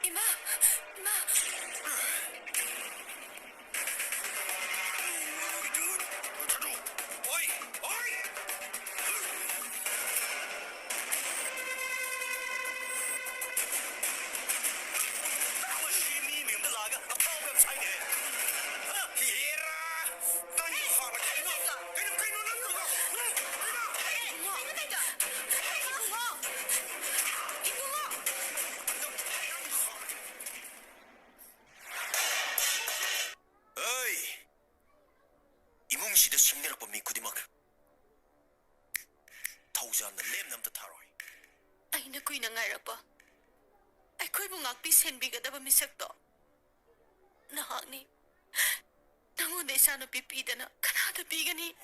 Ima! Ima! Oi! Oi! Maschinen im Lager, Aufwärtszeit. Hera! Dann fahren wir gehen noch. Gehen noch, 어이, 이몽시대 승리락법 미쿠디막 타오지 않는 렘남도 타로이. Aina ko'y nangarap pa. Ay ko'y mungakpi senbigadaba misakto. Nahak ni. Nangunay sana pipida na kanada bigani.